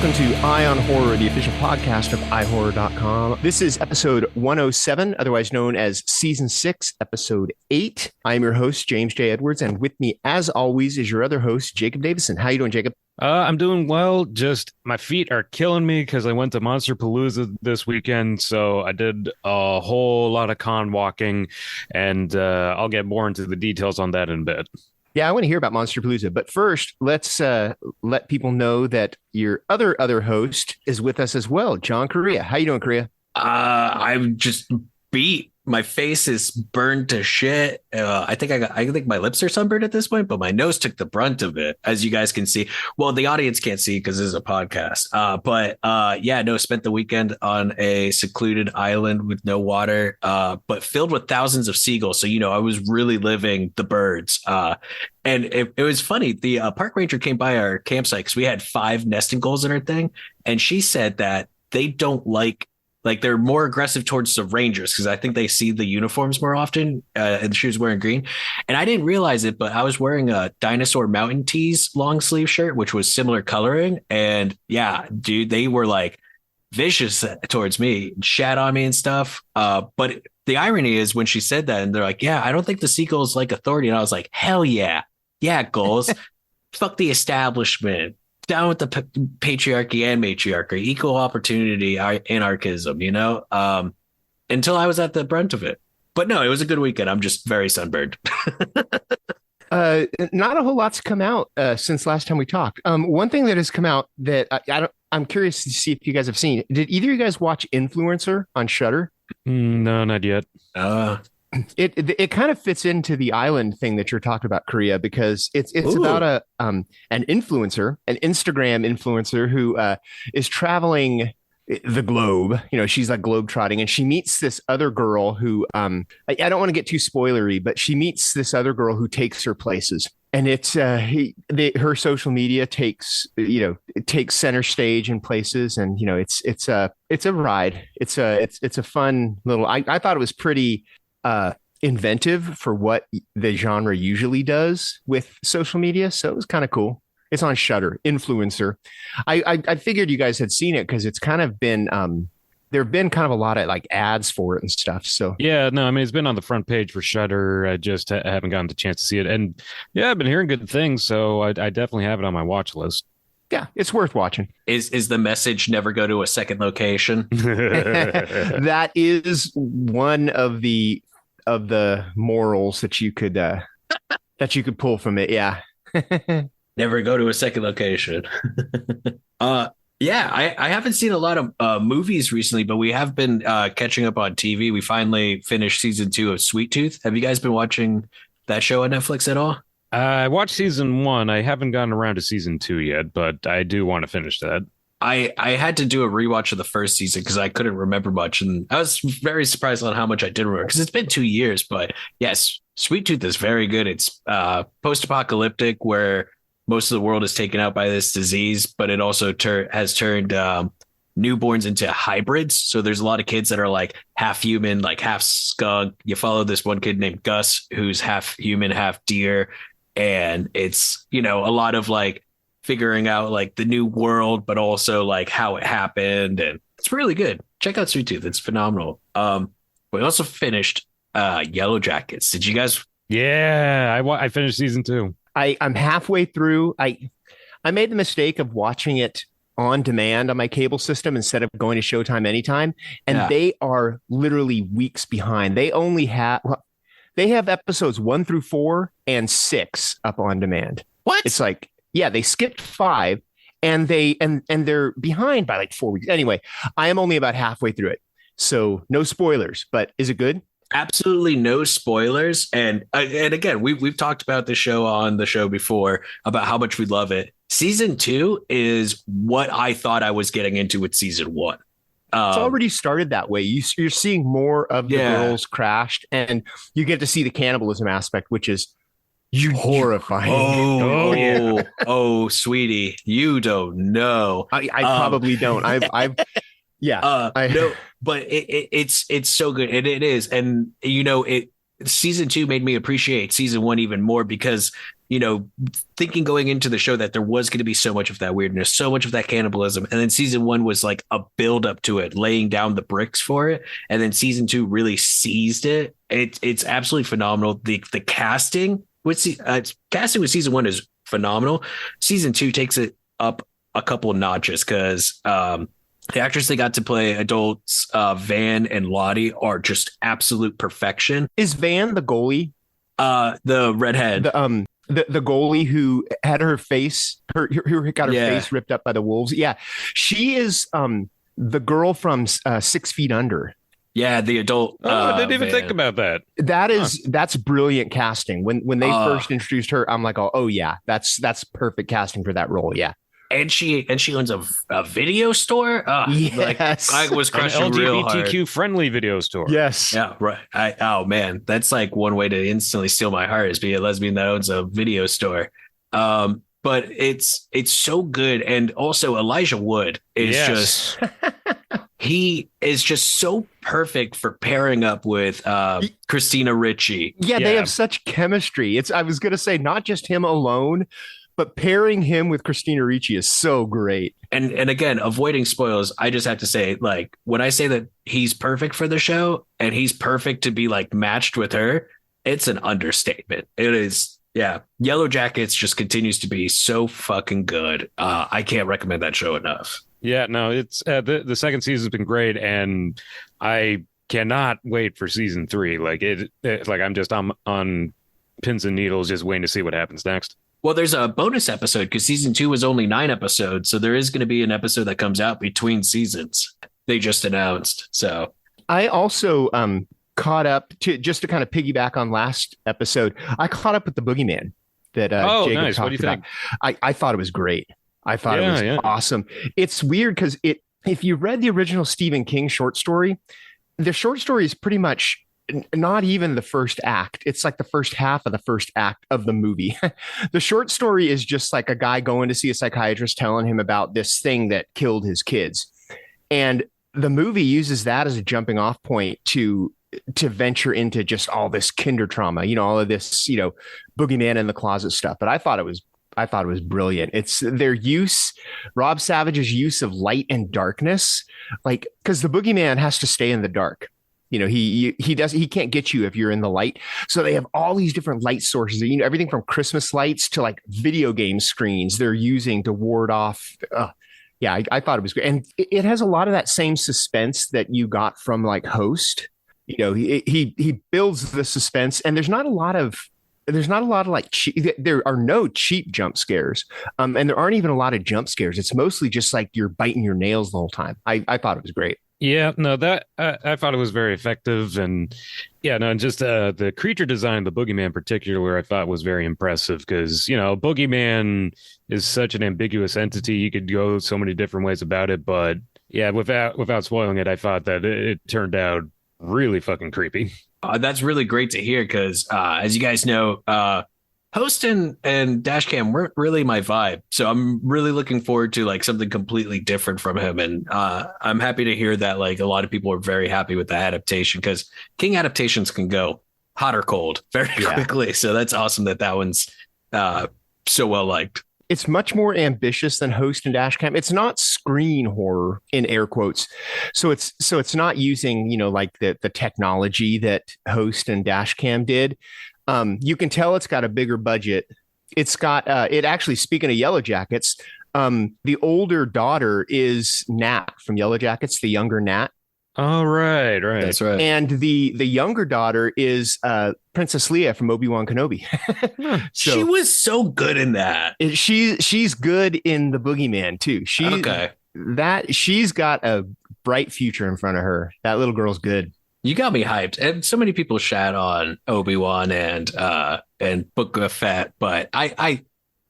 welcome to Eye on Horror, the official podcast of iHorror.com. This is episode 107, otherwise known as season 6, episode 8. I am your host, James J. Edwards, and with me, as always, is your other host, Jacob Davison. How you doing, Jacob? I'm doing well. Just my feet are killing me because I went to Monsterpalooza this weekend, so I did a whole lot of con walking, and I'll get more into the details on that in a bit. Yeah, I want to hear about Monsterpalooza, but first, let's let people know that your other host is with us as well, John Correia. How you doing, Correia? I'm just beat. My face is burned to shit. I think my lips are sunburned at this point, but my nose took the brunt of it, as you guys can see. Well, the audience can't see because this is a podcast. Spent the weekend on a secluded island with no water, but filled with thousands of seagulls. So, I was really living the birds. And it was funny. The park ranger came by our campsite because we had 5 nesting goals in our thing. And she said that they don't like they're more aggressive towards the Rangers because I think they see the uniforms more often, and she was wearing green. And I didn't realize it, but I was wearing a Dinosaur Mountain Tees long sleeve shirt, which was similar coloring. And yeah, dude, they were like vicious towards me, shat on me and stuff. But the irony is when she said that, and they're like, yeah, I don't think the seagulls like authority. And I was like, hell yeah. Yeah, gulls. Fuck the establishment. Down with the patriarchy and matriarchy, equal opportunity, anarchism, until I was at the brunt of it. But no, it was a good weekend. I'm just very sunburned. Not a whole lot's come out since last time we talked. One thing that has come out that I'm curious to see if you guys have seen. Did either of you guys watch Influencer on Shudder? No, not yet. It kind of fits into the island thing that you're talking about, Correia, because it's about an influencer, an Instagram influencer who is traveling the globe. She's like globetrotting, and she meets this other girl who I don't want to get too spoilery, but she meets this other girl who takes her places. And it's her social media takes center stage in places, and it's a ride. It's a fun little. I thought it was pretty inventive for what the genre usually does with social media. So it was kind of cool. It's on Shudder, Influencer. I figured you guys had seen it because it's kind of been there have been kind of a lot of like ads for it and stuff. So yeah, no, I mean, it's been on the front page for Shudder. I just haven't gotten the chance to see it. And yeah, I've been hearing good things. So I definitely have it on my watch list. Yeah, it's worth watching. Is the message never go to a second location? That is one of the morals that you could pull from it. Yeah. Never go to a second location. I haven't seen a lot of movies recently, but we have been catching up on TV. We finally finished season 2 of Sweet Tooth. Have you guys been watching that show on Netflix at all? I watched season 1. I haven't gotten around to season 2 yet, but I do want to finish that. I had to do a rewatch of the first season because I couldn't remember much. And I was very surprised on how much I did remember because it's been 2 years. But yes, Sweet Tooth is very good. It's post-apocalyptic where most of the world is taken out by this disease, but it also has turned newborns into hybrids. So there's a lot of kids that are like half human, like half skunk. You follow this one kid named Gus, who's half human, half deer. And it's, a lot of like figuring out like the new world, but also like how it happened. And it's really good. Check out Sweet Tooth. It's phenomenal. We also finished Yellowjackets. Did you guys? Yeah, I finished season 2. I'm halfway through. I made the mistake of watching it on demand on my cable system instead of going to Showtime anytime. And They are literally weeks behind. They have episodes 1 through 4 and 6 up on demand. What? It's like, yeah, they skipped 5 and they're behind by like 4 weeks. Anyway, I am only about halfway through it. So no spoilers, but is it good? Absolutely no spoilers. And again, we've talked about this show on the show before about how much we love it. Season 2 is what I thought I was getting into with season 1. It's already started that way. You're seeing more of the girls crashed, and you get to see the cannibalism aspect, which is horrifying. Oh, sweetie, you don't know. I probably don't. No, but it's so good, it is, and season 2 made me appreciate season 1 even more because thinking going into the show that there was going to be so much of that weirdness, so much of that cannibalism. And then season 1 was like a build up to it, laying down the bricks for it. And then season 2 really seized it. It's absolutely phenomenal. The casting with season 1 is phenomenal. Season 2 takes it up a couple of notches because the actors they got to play adults, Van and Lottie, are just absolute perfection. Is Van the goalie? The redhead. The goalie who had her face, who got her face ripped up by the wolves. Yeah, she is the girl from 6 Feet Under. Yeah, the adult. I didn't even think about that. That's brilliant casting. When they first introduced her, I'm like, oh yeah, that's perfect casting for that role. Yeah. And she owns a video store. Yes. Like, I was crushing an real hard. LGBTQ friendly video store. Yes. Yeah. Right. Oh man, that's like one way to instantly steal my heart is be a lesbian that owns a video store. But it's so good, and also Elijah Wood is just he is just so perfect for pairing up with Christina Ricci. Yeah, they have such chemistry. I was gonna say not just him alone, but pairing him with Christina Ricci is so great. And again, avoiding spoilers, I just have to say, like, when I say that he's perfect for the show and he's perfect to be like matched with her, it's an understatement. It is. Yeah. Yellowjackets just continues to be so fucking good. I can't recommend that show enough. Yeah, no, it's the second season's been great, and I cannot wait for season 3. Like like I'm just on pins and needles just waiting to see what happens next. Well, there's a bonus episode because season 2 was only 9 episodes. So there is going to be an episode that comes out between seasons. They just announced. So I also caught up to kind of piggyback on last episode. I caught up with the Boogeyman that Jacob nice. talked What do you about. think? I thought it was great. I thought it was awesome. It's weird because if you read the original Stephen King short story, the short story is pretty much not even the first act. It's like the first half of the first act of the movie. The short story is just like a guy going to see a psychiatrist telling him about this thing that killed his kids. And the movie uses that as a jumping off point to venture into just all this kinder trauma, all of this, Boogeyman in the closet stuff. But I thought it was brilliant. It's their use, Rob Savage's use of light and darkness, like, because the Boogeyman has to stay in the dark. He can't get you if you're in the light. So they have all these different light sources, everything from Christmas lights to like video game screens they're using to ward off. I thought it was great. And it has a lot of that same suspense that you got from like Host. He builds the suspense, and there's not a lot of like there are no cheap jump scares. And there aren't even a lot of jump scares. It's mostly just like you're biting your nails the whole time. I thought it was great. Yeah, no, that I thought it was very effective, and and just the creature design, the Boogeyman in particular, I thought was very impressive because Boogeyman is such an ambiguous entity. You could go so many different ways about it, but yeah, without spoiling it, I thought that it turned out really fucking creepy. That's really great to hear because, as you guys know, Host and Dashcam weren't really my vibe. So I'm really looking forward to like something completely different from him. And I'm happy to hear that like a lot of people are very happy with the adaptation because King adaptations can go hot or cold very quickly. So that's awesome that one's so well liked. It's much more ambitious than Host and Dashcam. It's not screen horror in air quotes. So it's not using, like the technology that Host and Dashcam did. You can tell it's got a bigger budget. It's got it actually, speaking of Yellowjackets, the older daughter is Nat from Yellowjackets, the younger Nat. Oh, right. That's right. And the younger daughter is Princess Leia from Obi-Wan Kenobi. So, she was so good in that. She's good in the Boogeyman too. She's got a bright future in front of her. That little girl's good. You got me hyped. And so many people shat on Obi-Wan and Book of Fett, but I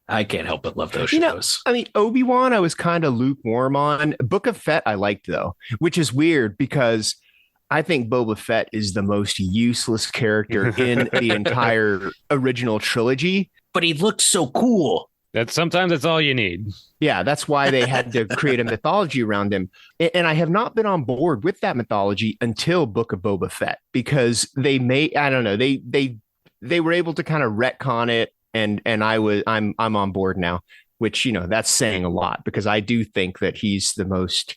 can't help but love those shows. Obi-Wan, I was kind of lukewarm on. Book of Fett, I liked, though, which is weird because I think Boba Fett is the most useless character in the entire original trilogy. But he looked so cool. Sometimes that's all you need. Yeah, that's why they had to create a mythology around him. And I have not been on board with that mythology until Book of Boba Fett because they were able to kind of retcon it I'm on board now, which, that's saying a lot, because I do think that he's the most,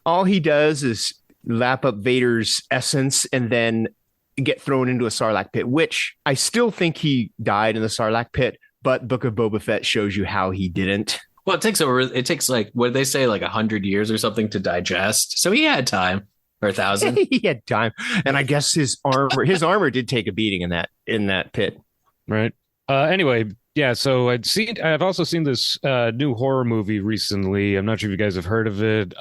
all he does is lap up Vader's essence and then get thrown into a Sarlacc pit, which I still think he died in the Sarlacc pit, but Book of Boba Fett shows you how he didn't. Well, it takes like, what did they say, like 100 years or something to digest. So he had time, or 1,000. He had time, and I guess his armor did take a beating in that pit. Right. Anyway, yeah. So I've also seen this new horror movie recently. I'm not sure if you guys have heard of it.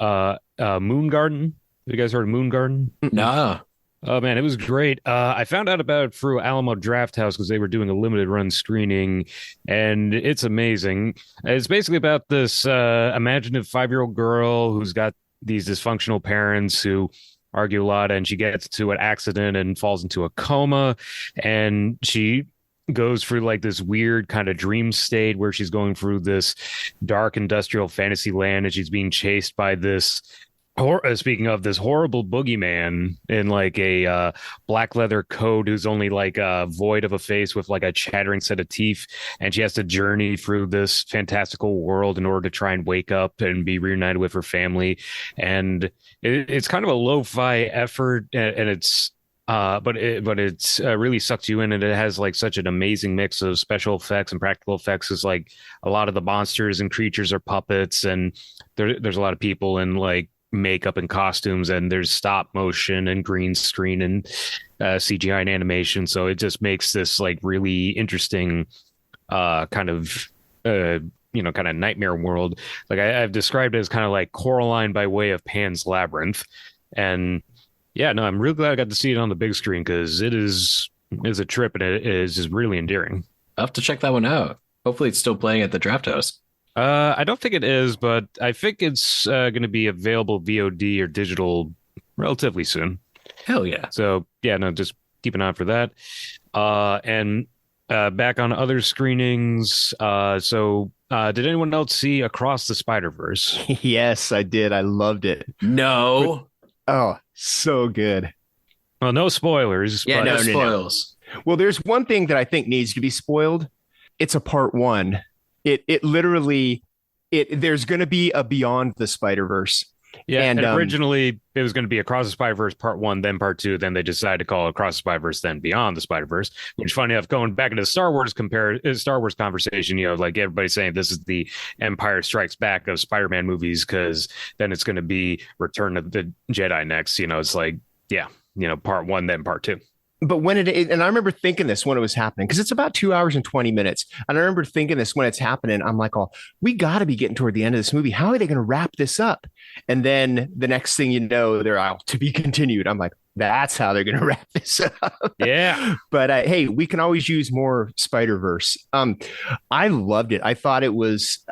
Moon Garden. Have you guys heard of Moon Garden? No. Oh man, it was great. I found out about it through Alamo Drafthouse because they were doing a limited run screening, and it's amazing. It's basically about this imaginative 5-year-old girl who's got these dysfunctional parents who argue a lot, and she gets into an accident and falls into a coma, and she goes through like this weird kind of dream state where she's going through this dark industrial fantasy land, and she's being chased by this speaking of this horrible boogeyman in like a black leather coat who's only like void of a face with like a chattering set of teeth, and she has to journey through this fantastical world in order to try and wake up and be reunited with her family. And it's kind of a lo-fi effort, and it's but it's really sucks you in, and it has like such an amazing mix of special effects and practical effects. Is like a lot of the monsters and creatures are puppets, and there's a lot of people in like makeup and costumes, and there's stop motion and green screen and CGI and animation. So it just makes this like really interesting kind of nightmare world. Like I've described it as kind of like Coraline by way of Pan's Labyrinth. And yeah, no, I'm really glad I got to see it on the big screen, because it is a trip, and it is just really endearing. I'll have to check that one out. Hopefully it's still playing at the Draft House. I don't think it is, but I think it's going to be available VOD or digital relatively soon. Hell yeah. So yeah, no, just keep an eye out for that. And back on other screenings. Did anyone else see Across the Spider-Verse? Yes, I did. I loved it. No. Oh, so good. Well, no spoilers. Yeah, but no spoils. No. Well, there's one thing that I think needs to be spoiled. It's a part 1. It literally there's going to be a Beyond the Spider-Verse. Yeah, and originally it was going to be Across the Spider-Verse Part 1, then Part 2, then they decided to call it Across the Spider-Verse, then Beyond the Spider-Verse. Which, funny enough, going back into the Star Wars conversation, like everybody's saying this is the Empire Strikes Back of Spider-Man movies, because then it's going to be Return of the Jedi next. It's like, yeah, Part 1, then Part 2. But and I remember thinking this when it was happening, because it's about 2 hours and 20 minutes. And I remember thinking this when it's happening. I'm like, oh, we got to be getting toward the end of this movie. How are they going to wrap this up? And then the next thing you know, they're out to be continued. I'm like, that's how they're going to wrap this up. Yeah. But hey, we can always use more Spider-Verse. I loved it. I thought it was,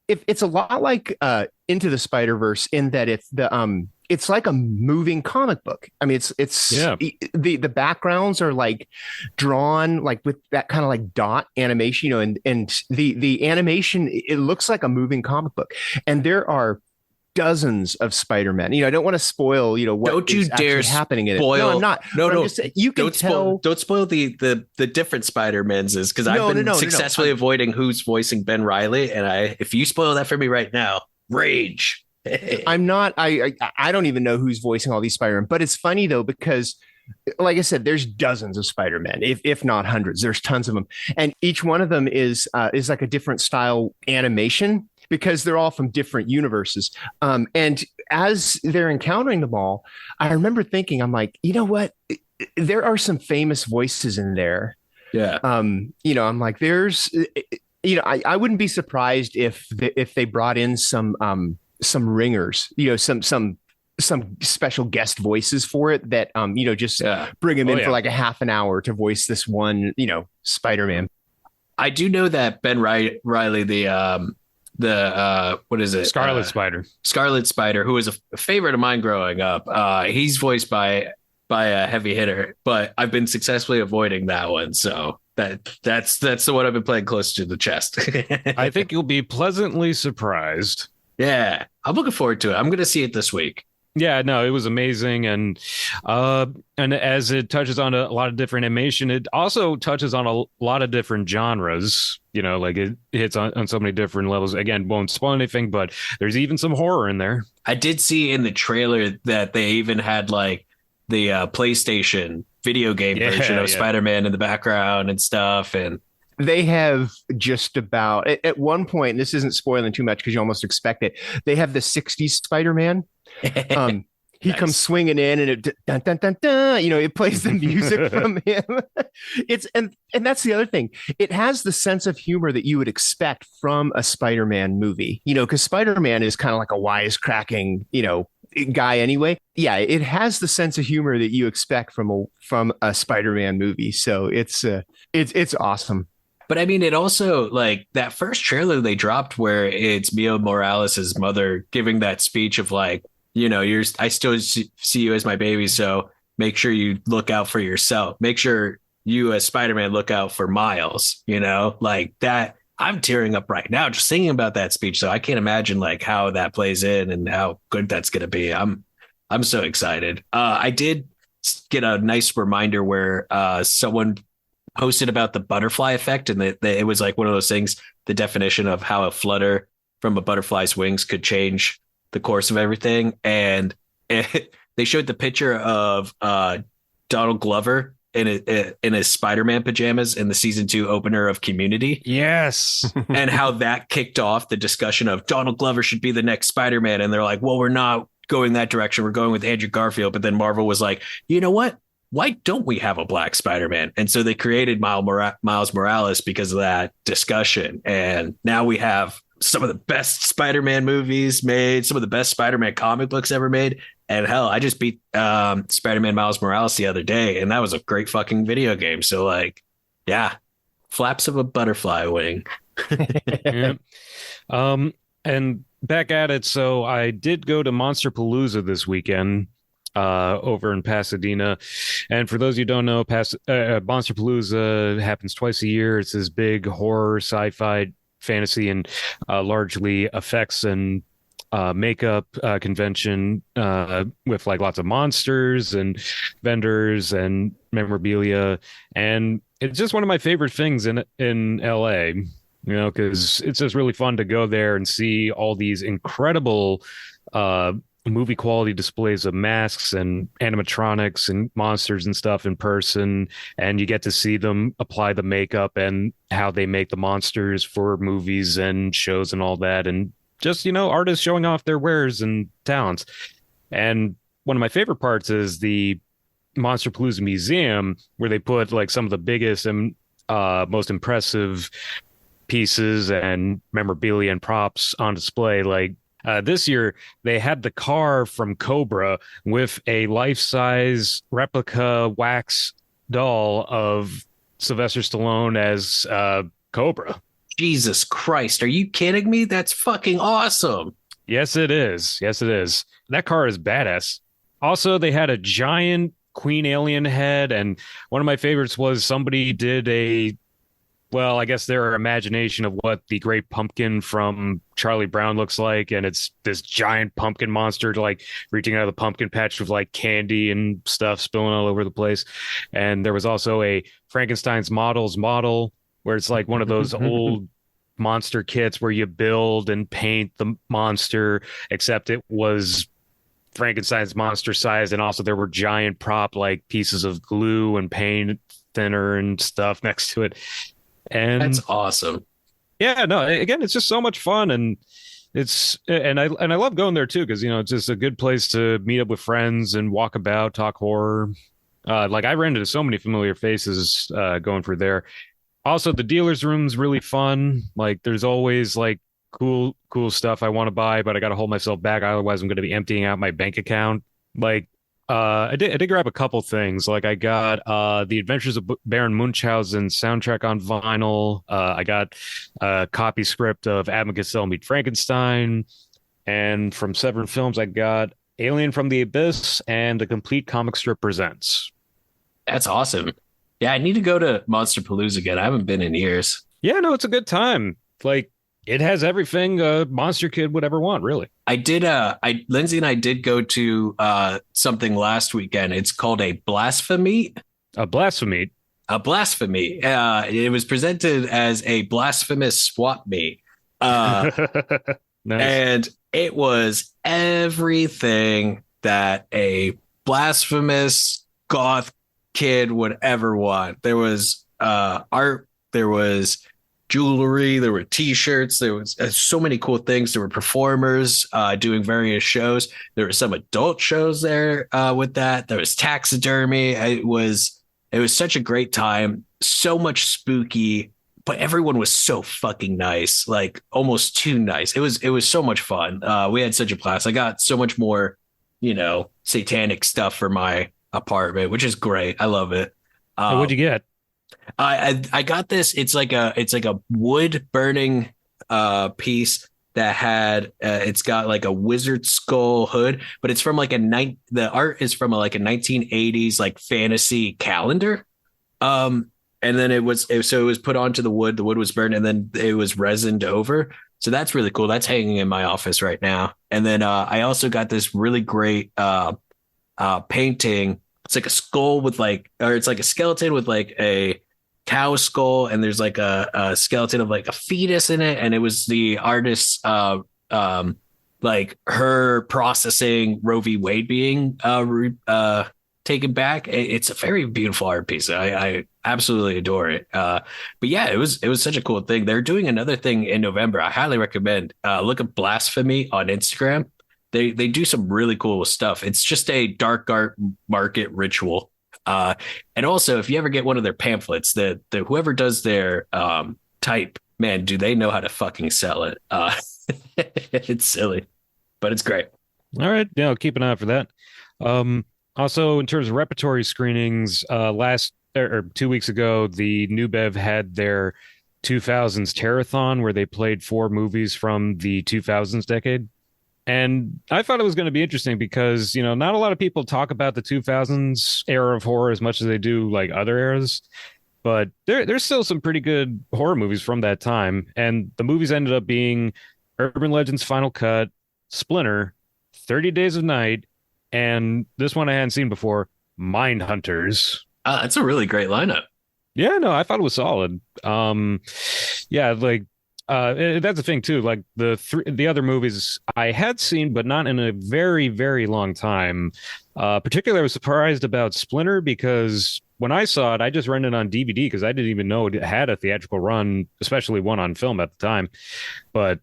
it's a lot like Into the Spider-Verse in that it's like a moving comic book. The backgrounds are like drawn like with that kind of like dot animation, and the animation, it looks like a moving comic book. And there are dozens of Spider-Man. I don't want to spoil, what don't you is dare happening in spoil. it. No, I'm not. No. You can tell. Don't spoil the different Spider-Mans, because I've been successfully avoiding who's voicing Ben Reilly, and if you spoil that for me right now, rage. I'm not. I don't even know who's voicing all these Spider-Man, but it's funny though, because like I said, there's dozens of Spider-Man, if not hundreds. There's tons of them, and each one of them is like a different style animation, because they're all from different universes. And as they're encountering them all, I remember thinking, I'm like, you know what? There are some famous voices in there. Yeah. I'm like, there's, I wouldn't be surprised if they brought in some ringers, some special guest voices for it that, bring them in for like a half an hour to voice this one, Spider-Man. I do know that Ben Reilly, the what is it? Scarlet Spider, who was a favorite of mine growing up. He's voiced by a heavy hitter, but I've been successfully avoiding that one. So that's the one I've been playing close to the chest. I think you'll be pleasantly surprised. Yeah, I'm looking forward to it. I'm going to see it this week. Yeah, no, it was amazing, and as it touches on a lot of different animation, it also touches on a lot of different genres. Like it hits on so many different levels. Again, won't spoil anything, but there's even some horror in there. I did see in the trailer that they even had like the PlayStation video game version of Yeah. Spider-Man in the background and stuff. And They have just about at one point, and this isn't spoiling too much because you almost expect it. They have the '60s Spider-Man. Um, he Nice. comes swinging in, and it dun, dun, dun, dun, it plays the music from him. It's and that's the other thing. It has the sense of humor that you would expect from a Spider-Man movie. Because Spider-Man is kind of like a wisecracking, guy anyway. Yeah, it has the sense of humor that you expect from a Spider-Man movie. So it's awesome. But I mean, it also like that first trailer they dropped where it's Mio Morales' mother giving that speech of like, I still see you as my baby. So make sure you look out for yourself. Make sure you as Spider-Man look out for Miles, like that. I'm tearing up right now just thinking about that speech. So I can't imagine like how that plays in and how good that's going to be. I'm so excited. I did get a nice reminder where someone posted about the butterfly effect, and it was like one of those things, the definition of how a flutter from a butterfly's wings could change the course of everything. And they showed the picture of Donald Glover in his Spider-Man pajamas in the season 2 opener of Community. Yes. And how that kicked off the discussion of Donald Glover should be the next Spider-Man. And they're like, well, we're not going that direction. We're going with Andrew Garfield. But then Marvel was like, you know what? Why don't we have a black Spider-Man? And so they created Miles Morales because of that discussion. And now we have some of the best Spider-Man movies made, some of the best Spider-Man comic books ever made. And hell, I just beat Spider-Man Miles Morales the other day, and that was a great fucking video game. So like, yeah, flaps of a butterfly wing. Yeah. And back at it. So I did go to Monsterpalooza this weekend. Over in Pasadena. And for those of you who don't know, Monsterpalooza happens twice a year. It's this big horror, sci-fi, fantasy, and largely effects and makeup convention with like lots of monsters and vendors and memorabilia. And it's just one of my favorite things in LA, because it's just really fun to go there and see all these incredible movie quality displays of masks and animatronics and monsters and stuff in person, and you get to see them apply the makeup and how they make the monsters for movies and shows and all that, and just artists showing off their wares and talents. And one of my favorite parts is the Monsterpalooza Museum, where they put like some of the biggest and most impressive pieces and memorabilia and props on display. Like this year, they had the car from Cobra with a life-size replica wax doll of Sylvester Stallone as Cobra. Jesus Christ, are you kidding me? That's fucking awesome. Yes, it is. Yes, it is. That car is badass. Also, they had a giant Queen Alien head, and one of my favorites was somebody did I guess their imagination of what the Great Pumpkin from Charlie Brown looks like, and it's this giant pumpkin monster like reaching out of the pumpkin patch with like candy and stuff spilling all over the place. And there was also a Frankenstein's model where it's like one of those old monster kits where you build and paint the monster, except it was Frankenstein's monster size, and also there were giant prop like pieces of glue and paint thinner and stuff next to it. And that's awesome. Yeah, no, again, it's just so much fun, and I love going there too, because it's just a good place to meet up with friends and walk about, talk horror. Like I ran into so many familiar faces going for there. Also, the dealer's room's really fun. Like there's always like cool stuff I want to buy, but I got to hold myself back, otherwise I'm going to be emptying out my bank account. Like I did grab a couple things. Like I got The Adventures of Baron Munchausen soundtrack on vinyl. I got a copy script of Abbott and Costello Meet Frankenstein, and from Severin Films I got Alien from the Abyss and A Complete Comic Strip Presents. That's awesome. Yeah, I need to go to Monsterpalooza again. I haven't been in years. Yeah, no, it's a good time. Like It has everything a monster kid would ever want, really. Lindsay and I did go to something last weekend. It's called a Blasphameet. A Blasphameet. A Blasphemy. It was presented as a blasphemous swap meet. Nice. And it was everything that a blasphemous goth kid would ever want. There was art, there was jewelry, there were t-shirts, there was so many cool things. There were performers doing various shows. There were some adult shows there with that. There was taxidermy. It was such a great time. So much spooky, but everyone was so fucking nice, like almost too nice. It was so much fun. We had such a blast. I got so much more, satanic stuff for my apartment, which is great. I love it. What'd you get? I got this. It's like a wood burning piece that had it's got like a wizard skull hood, but it's from like the art is from like a 1980s like fantasy calendar. And then it was put onto the wood. The wood was burned, and then it was resined over. So that's really cool. That's hanging in my office right now. And then I also got this really great painting. It's like a skull with it's like a skeleton with like a cow skull, and there's like a skeleton of like a fetus in it. And it was the artist's like her processing Roe v. Wade being taken back. It's a very beautiful art piece. I absolutely adore it. But yeah, it was such a cool thing. They're doing another thing in November. I highly recommend look at Blasphameet on Instagram. They do some really cool stuff. It's just a dark art market ritual. And also, if you ever get one of their pamphlets, the whoever does their type, man, do they know how to fucking sell it? It's silly, but it's great. All right, yeah, I'll keep an eye out for that. Also, in terms of repertory screenings, last or 2 weeks ago, the New Bev had their 2000s Terrathon where they played 4 movies from the 2000s decade. And I thought it was going to be interesting because, not a lot of people talk about the 2000s era of horror as much as they do like other eras. But there's still some pretty good horror movies from that time. And the movies ended up being Urban Legends Final Cut, Splinter, 30 Days of Night, and this one I hadn't seen before, Mindhunters. That's a really great lineup. Yeah, no, I thought it was solid. Yeah, like that's the thing too. Like the other movies I had seen, but not in a very, very long time. Particularly, I was surprised about Splinter because when I saw it, I just rented it on DVD because I didn't even know it had a theatrical run, especially one on film at the time. But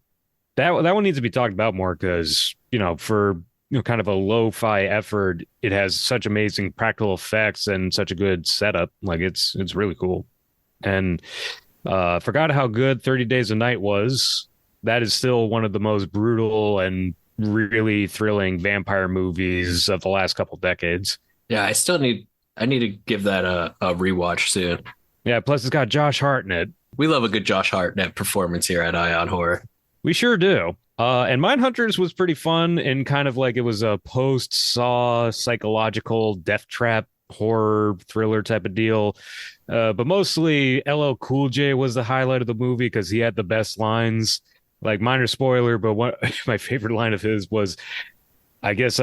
that one needs to be talked about more because for kind of a lo-fi effort, it has such amazing practical effects and such a good setup. Like it's really cool. And forgot how good 30 Days a Night was. That is still one of the most brutal and really thrilling vampire movies of the last couple decades. Yeah, I need to give that a rewatch soon. Yeah, plus it's got Josh Hart in it. We love a good Josh Hartnett performance here at Eye on Horror. We sure do. And Mindhunters was pretty fun and kind of like it was a post-Saw psychological death trap horror thriller type of deal. But mostly LL Cool J was the highlight of the movie because he had the best lines. Like minor spoiler, but my favorite line of his was, I guess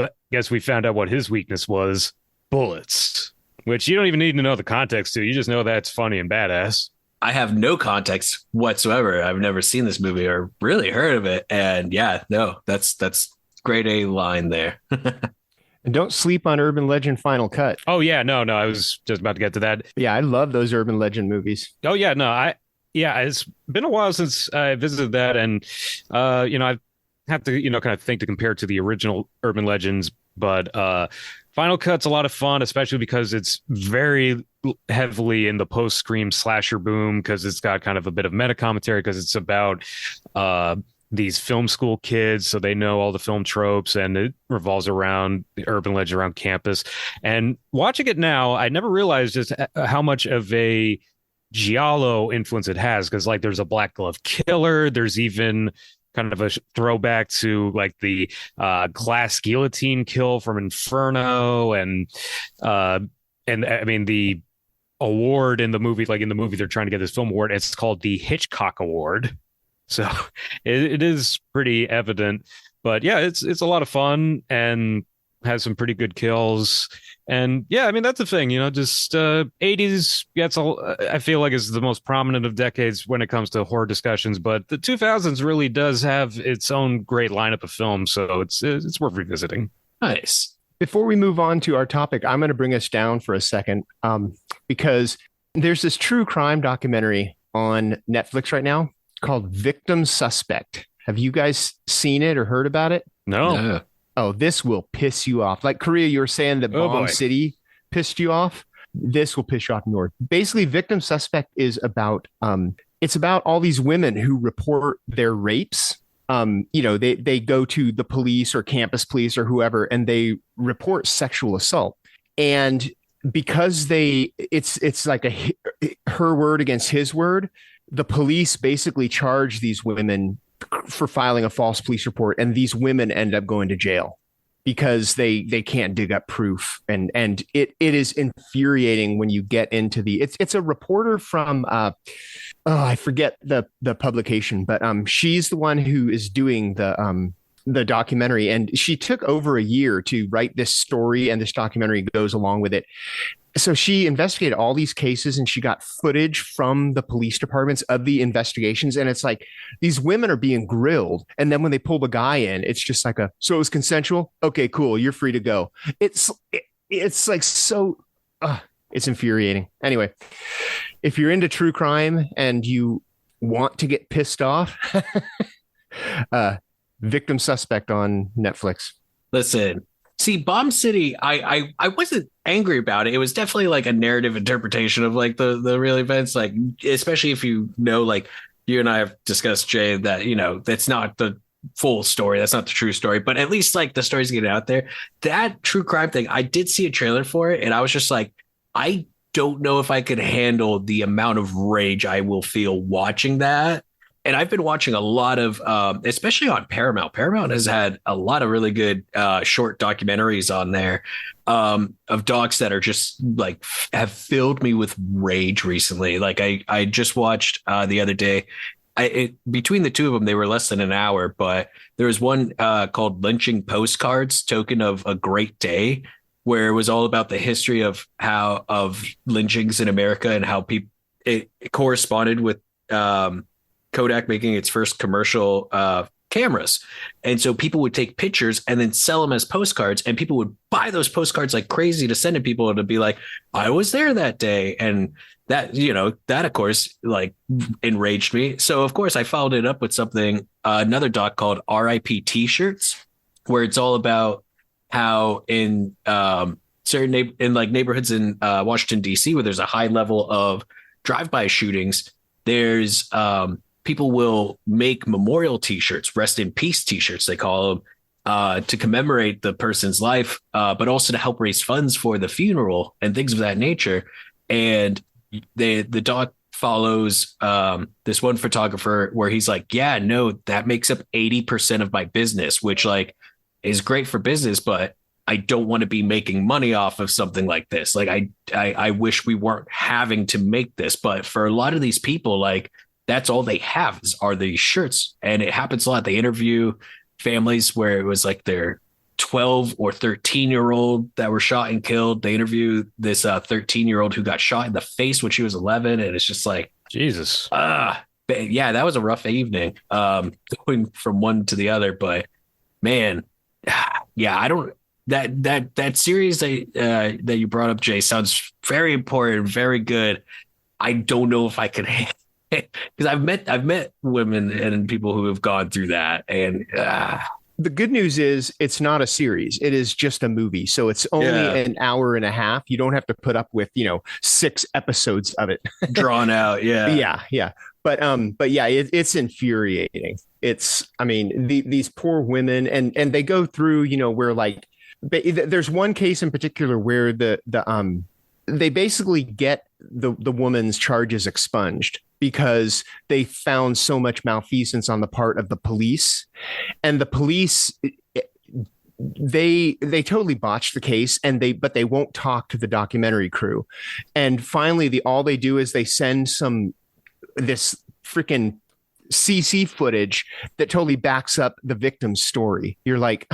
we found out what his weakness was, bullets, which you don't even need to know the context to. You just know that's funny and badass. I have no context whatsoever. I've never seen this movie or really heard of it. And yeah, no, that's grade A line there. And don't sleep on Urban Legend Final Cut. Oh yeah, no, I was just about to get to that. Yeah, I love those Urban Legend movies. Oh yeah, no, it's been a while since I visited that, and I have to kind of think to compare to the original Urban Legends, but Final Cut's a lot of fun, especially because it's very heavily in the post-Scream slasher boom because it's got kind of a bit of meta commentary because it's about these film school kids, so they know all the film tropes, and it revolves around the urban legend around campus. And watching it now, I never realized just how much of a giallo influence it has because like there's a black glove killer, there's even kind of a throwback to like the glass guillotine kill from Inferno, and I mean the award in the movie, like in the movie they're trying to get this film award, it's called the Hitchcock Award. So it is pretty evident. But yeah, it's a lot of fun and has some pretty good kills. And yeah, I mean that's the thing, just 80s gets I feel like is the most prominent of decades when it comes to horror discussions, but the 2000s really does have its own great lineup of films, so it's worth revisiting. Nice. Before we move on to our topic, I'm going to bring us down for a second, because there's this true crime documentary on Netflix right now called Victim Suspect. Have you guys seen it or heard about it? No. Yeah. Oh, this will piss you off. Like Correia, you were saying that Oh, Bomb boy. City pissed you off. This will piss you off more. Basically, Victim Suspect is about it's about all these women who report their rapes. They go to the police or campus police or whoever, and they report sexual assault. And because it's like her word against his word, the police basically charge these women for filing a false police report, and these women end up going to jail because they can't dig up proof, and it is infuriating when you get into it's a reporter from I forget the publication, but she's the one who is doing the documentary, and she took over a year to write this story, and this documentary goes along with it. So she investigated all these cases, and she got footage from the police departments of the investigations. And it's like these women are being grilled. And then when they pull the guy in, it's just like so it was consensual. Okay, cool. You're free to go. It's like, it's infuriating. Anyway, if you're into true crime and you want to get pissed off, Victim Suspect on Netflix. Listen, see, Bomb City, I wasn't angry about it. It was definitely like a narrative interpretation of like the real events, like especially if like you and I have discussed, Jay, that that's not the full story, that's not the true story, but at least like the stories get out there. That true crime thing, I did see a trailer for it, and I was just like, I don't know if I could handle the amount of rage I will feel watching that. And I've been watching a lot of, especially on Paramount. Paramount has had a lot of really good short documentaries on there of docs that are just like have filled me with rage recently. Like I just watched the other day. Between the two of them, they were less than an hour, but there was one called "Lynching Postcards: Token of a Great Day," where it was all about the history of lynchings in America and how it corresponded with Kodak making its first commercial cameras. And so people would take pictures and then sell them as postcards, and people would buy those postcards like crazy to send to people to be like, I was there that day. And that, that of course, like enraged me. So of course I followed it up with something, another doc called RIP T-shirts, where it's all about how in certain neighborhoods in Washington, D.C., where there's a high level of drive-by shootings, there's people will make memorial T-shirts, rest in peace T-shirts, they call them, to commemorate the person's life, but also to help raise funds for the funeral and things of that nature. And the doc follows this one photographer where he's like, yeah, no, that makes up 80% of my business, which like is great for business, but I don't want to be making money off of something like this. Like I wish we weren't having to make this, but for a lot of these people, like that's all they have are these shirts. And it happens a lot. They interview families where it was like their 12 or 13-year-old that were shot and killed. They interview this 13-year-old who got shot in the face when she was 11. And it's just like, Jesus. Yeah, that was a rough evening going from one to the other. But man, yeah, I don't. That series that you brought up, Jay, sounds very important, very good. I don't know if I could, because I've met women and people who have gone through that, and the good news is it's not a series; it is just a movie, so it's only an hour and a half. You don't have to put up with 6 episodes of it drawn out. Yeah. But yeah, it's infuriating. These poor women, and they go through where like. There's one case in particular where they basically get the woman's charges expunged because they found so much malfeasance on the part of the police, and the police they totally botched the case, but they won't talk to the documentary crew, and finally all they do is they send this freaking CC footage that totally backs up the victim's story. You're like,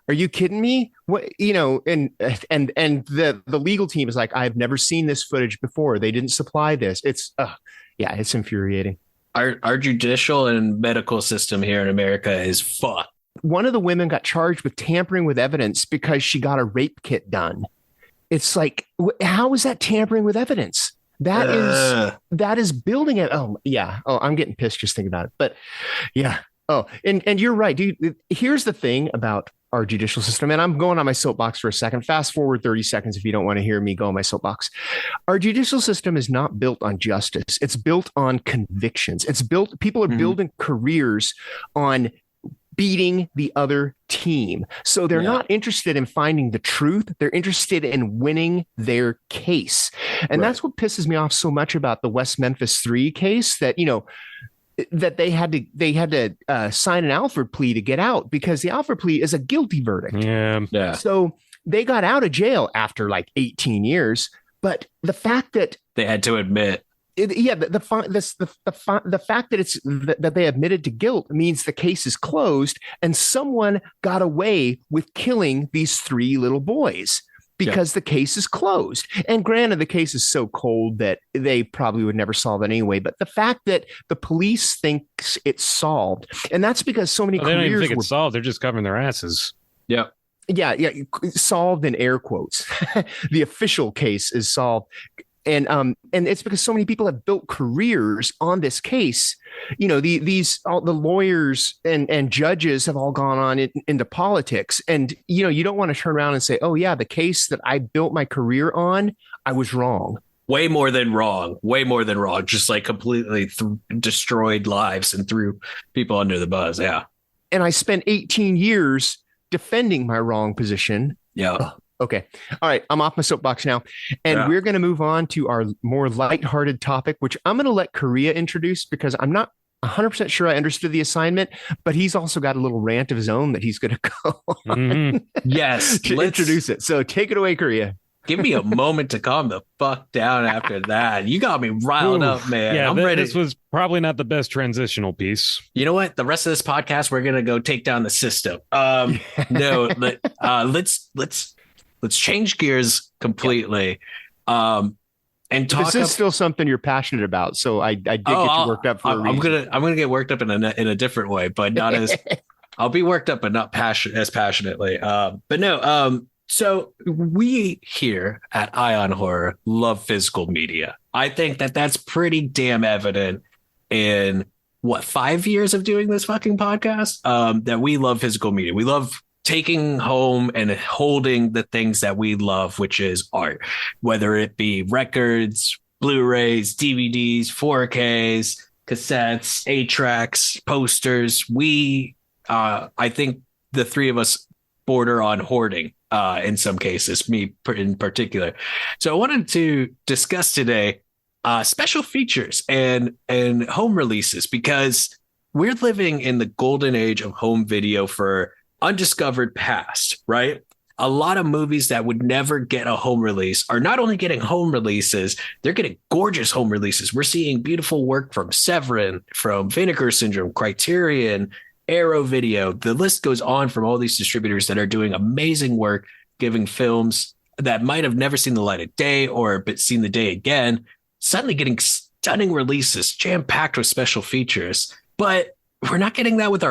are you kidding me? What, and the legal team is like, I've never seen this footage before. They didn't supply this. It's it's infuriating. Our judicial and medical system here in America is fucked. One of the women got charged with tampering with evidence because she got a rape kit done. It's like, how is that tampering with evidence? That is building it. Oh, yeah. Oh, I'm getting pissed just thinking about it. But yeah. Oh, and you're right, dude. Here's the thing about our judicial system, and I'm going on my soapbox for a second. Fast forward 30 seconds if you don't want to hear me go on my soapbox. Our judicial system is not built on justice. It's built on convictions. People are building careers on beating the other team. So they're not interested in finding the truth. They're interested in winning their case. And that's what pisses me off so much about the West Memphis 3 case, that, that they had to sign an Alford plea to get out, because the Alford plea is a guilty verdict. Yeah. So they got out of jail after like 18 years. But the fact that they had to admit, the fact that that they admitted to guilt means the case is closed, and someone got away with killing these 3 little boys because the case is closed. And granted, the case is so cold that they probably would never solve it anyway. But the fact that the police thinks it's solved, and that's because so many they don't even careers think it's solved. They're just covering their asses. Yeah. Yeah. Solved in air quotes. The official case is solved. And it's because so many people have built careers on this case. All the lawyers and judges have all gone on into politics. And, you don't want to turn around and say, oh, yeah, the case that I built my career on, I was wrong. Way more than wrong. Just like completely destroyed lives and threw people under the bus. Yeah. And I spent 18 years defending my wrong position. Yeah. Okay. All right. I'm off my soapbox now. And we're going to move on to our more lighthearted topic, which I'm going to let Correia introduce, because I'm not 100% sure I understood the assignment, but he's also got a little rant of his own that he's going to go on yes, to introduce it. So take it away, Correia. Give me a moment to calm the fuck down after that. You got me riled up, man. Yeah, I'm ready. This was probably not the best transitional piece. You know what? The rest of this podcast, we're going to go take down the system. Let's change gears completely. And talk. This is still something you're passionate about, so I did get you worked up for a reason. I'm gonna get worked up in a different way, but not as. I'll be worked up, but not as passionately. But no. So we here at iHorror love physical media. I think that's pretty damn evident in 5 years of doing this fucking podcast. That we love physical media. We love taking home and holding the things that we love, which is art, whether it be records, Blu-rays, DVDs, 4Ks, cassettes, 8-tracks, posters. I think the 3 of us border on hoarding in some cases, me in particular. So I wanted to discuss today special features and home releases, because we're living in the golden age of home video for undiscovered past, right? A lot of movies that would never get a home release are not only getting home releases, they're getting gorgeous home releases. We're seeing beautiful work from Severin, from Vinegar Syndrome, Criterion, Arrow Video. The list goes on from all these distributors that are doing amazing work, giving films that might have never seen the light of day or seen the day again, suddenly getting stunning releases, jam-packed with special features. But we're not getting that with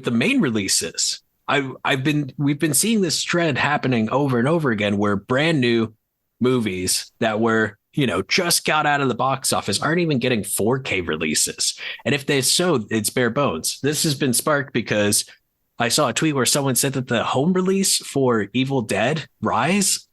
the main releases. We've been seeing this trend happening over and over again, where brand new movies that were, just got out of the box office aren't even getting 4K releases. And if it's bare bones. This has been sparked because I saw a tweet where someone said that the home release for Evil Dead Rise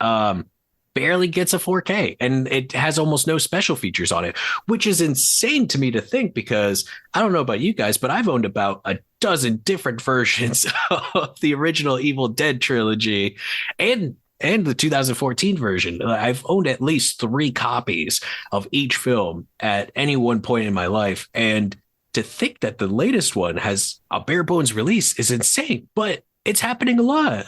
barely gets a 4K, and it has almost no special features on it, which is insane to me to think, because I don't know about you guys, but I've owned about a dozen different versions of the original Evil Dead trilogy and the 2014 version. I've owned at least 3 copies of each film at any one point in my life. And to think that the latest one has a bare bones release is insane, but it's happening a lot.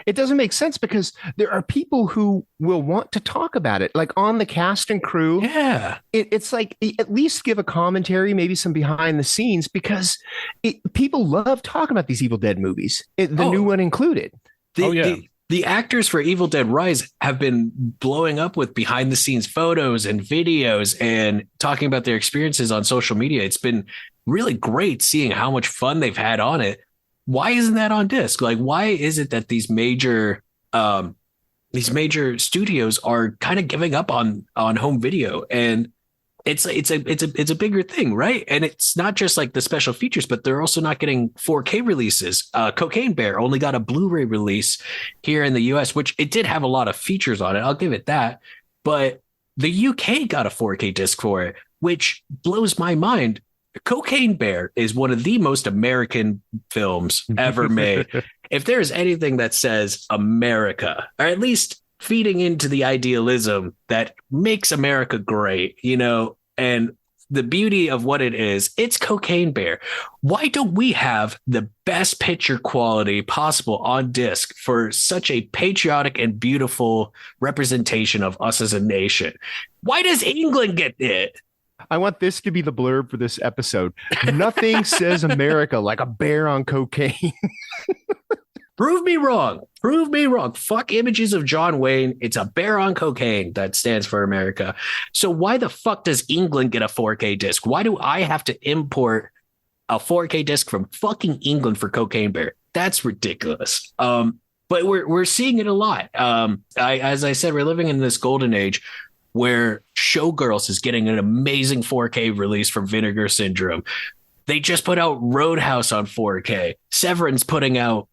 It doesn't make sense because there are people who will want to talk about it, like on the cast and crew. Yeah. It's like at least give a commentary, maybe some behind the scenes, because people love talking about these Evil Dead movies, the new one included. The actors for Evil Dead Rise have been blowing up with behind the scenes photos and videos and talking about their experiences on social media. It's been really great seeing how much fun they've had on it. Why isn't that on disc? Like, why is it that these major studios are kind of giving up on home video? And it's a bigger thing, right? And it's not just like the special features, but they're also not getting 4K releases. Cocaine Bear only got a Blu-ray release here in the US, which it did have a lot of features on it. I'll give it that. But the UK got a 4K disc for it, which blows my mind. Cocaine Bear is one of the most American films ever made. If there's anything that says America, or at least feeding into the idealism that makes America great, and the beauty of what it is, it's Cocaine Bear. Why don't we have the best picture quality possible on disc for such a patriotic and beautiful representation of us as a nation? Why does England get it? I want this to be the blurb for this episode. Nothing says America like a bear on cocaine. Prove me wrong. Prove me wrong. Fuck images of John Wayne. It's a bear on cocaine that stands for America. So why the fuck does England get a 4K disc? Why do I have to import a 4K disc from fucking England for Cocaine Bear? That's ridiculous. But we're seeing it a lot. As I said, we're living in this golden age where Showgirls is getting an amazing 4K release from Vinegar Syndrome. They just put out Roadhouse on 4K. Severan's putting out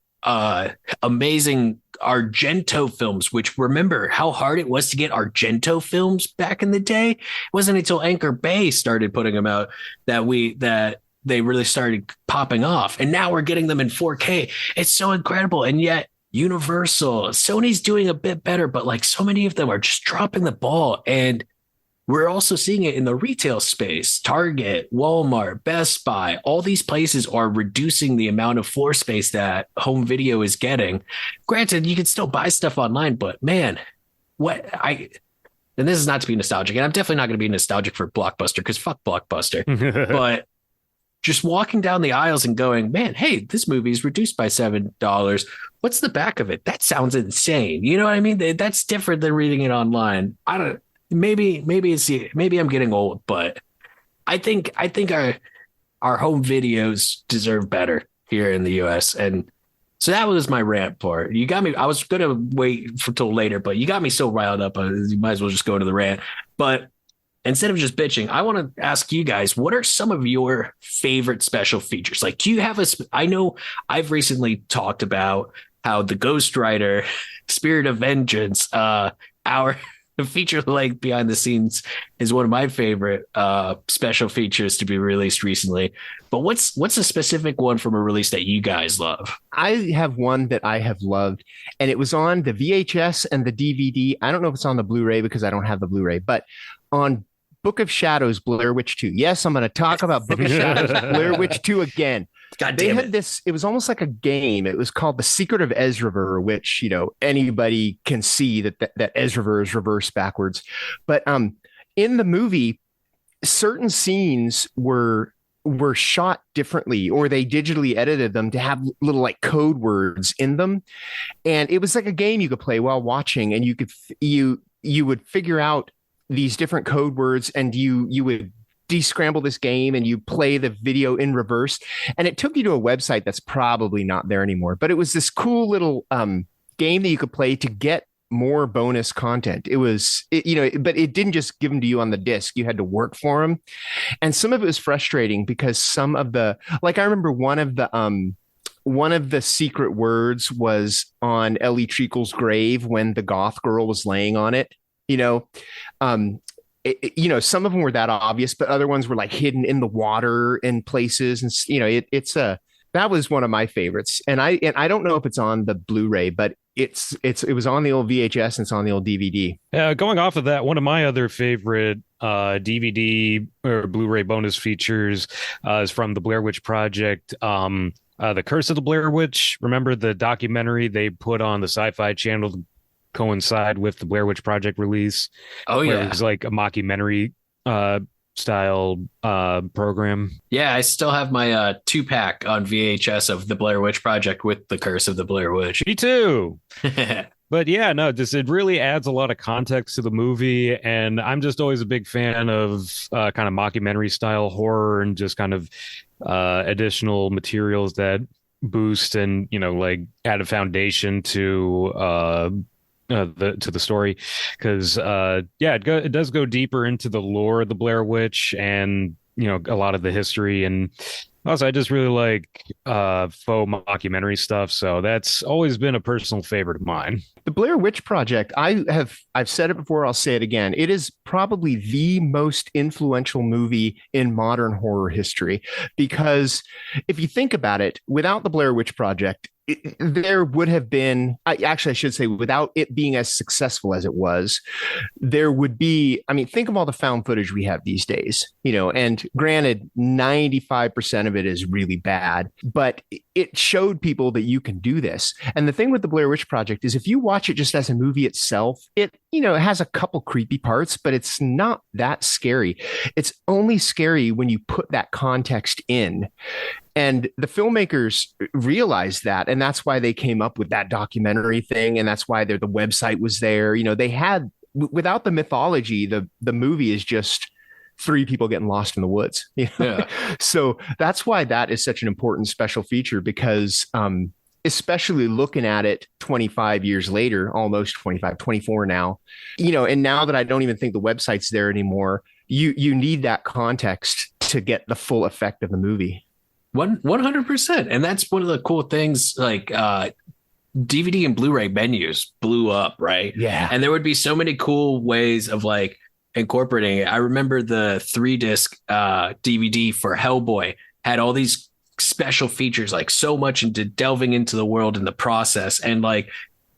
amazing Argento films, which, remember how hard it was to get Argento films back in the day? It wasn't until Anchor Bay started putting them out that they really started popping off. And now we're getting them in 4K. It's so incredible. And yet Universal, Sony's doing a bit better, but like so many of them are just dropping the ball. And we're also seeing it in the retail space. Target, Walmart, Best Buy, all these places are reducing the amount of floor space that home video is getting. Granted, you can still buy stuff online, but man, and this is not to be nostalgic, and I'm definitely not going to be nostalgic for Blockbuster because fuck Blockbuster, but just walking down the aisles and going, man, hey, this movie is reduced by $7. What's the back of it? That sounds insane. You know what I mean? That's different than reading it online. Maybe I'm getting old, but I think our home videos deserve better here in the US. And so that was my rant part. You got me. I was going to wait till later, but you got me so riled up. You might as well just go to the rant. But instead of just bitching, I want to ask you guys, what are some of your favorite special features? Like, do you have I know I've recently talked about how the Ghost Rider Spirit of Vengeance, our feature-length behind the scenes, is one of my favorite special features to be released recently. But what's a specific one from a release that you guys love? I have one that I have loved, and it was on the VHS and the DVD. I don't know if it's on the Blu-ray because I don't have the Blu-ray, but on Book of Shadows, Blair Witch 2. Yes, I'm going to talk about Book of Shadows, Blair Witch 2 again. God they damn had it. this, it was almost like a game. It was called The Secret of Ezraver, which, anybody can see that Ezraver is reversed backwards. But in the movie, certain scenes were shot differently, or they digitally edited them to have little like code words in them. And it was like a game you could play while watching, and you would figure out these different code words, and you would descramble this game and you play the video in reverse, and it took you to a website that's probably not there anymore, but it was this cool little game that you could play to get more bonus content. But it didn't just give them to you on the disc. You had to work for them, and some of it was frustrating because some of the, like, I remember one of the secret words was on Ellie Treacle's grave when the goth girl was laying on it. Some of them were that obvious, but other ones were like hidden in the water in places. And, that was one of my favorites. And I don't know if it's on the Blu-ray, but it was on the old VHS and it's on the old DVD. Going off of that, one of my other favorite DVD or Blu-ray bonus features is from the Blair Witch Project. The Curse of the Blair Witch. Remember the documentary they put on the Sci-Fi Channel to coincide with the Blair Witch Project release, Oh where it yeah. was like a mockumentary style program. Yeah, I still have my 2-pack on VHS of the Blair Witch Project with the Curse of the Blair Witch. Me too. But yeah, no, just it really adds a lot of context to the movie, and I'm just always a big fan of kind of mockumentary style horror and just kind of additional materials that boost and like add a foundation to the story, because it does go deeper into the lore of the Blair Witch and a lot of the history. And also I just really like faux mockumentary stuff, so that's always been a personal favorite of mine. The Blair Witch Project, I've said it before, I'll say it again. It is probably the most influential movie in modern horror history, because if you think about it, without the Blair Witch Project, there would have been, I should say, without it being as successful as it was, there would be, I mean, think of all the found footage we have these days, and granted, 95% of it is really bad, but it showed people that you can do this. And the thing with the Blair Witch Project is if you watch it just as a movie itself, it has a couple creepy parts, but it's not that scary. It's only scary when you put that context in. And the filmmakers realized that, and that's why they came up with that documentary thing, and that's why the website was there. They had, without the mythology, the movie is just three people getting lost in the woods. Yeah. So that's why that is such an important special feature, because especially looking at it 25 years later, almost 25, 24 now, and now that I don't even think the website's there anymore, you need that context to get the full effect of the movie. 100%. And that's one of the cool things, like DVD and Blu-ray menus blew up, right? Yeah. And there would be so many cool ways of like incorporating it. I remember the 3-disc DVD for Hellboy had all these special features, like so much into delving into the world and the process. And like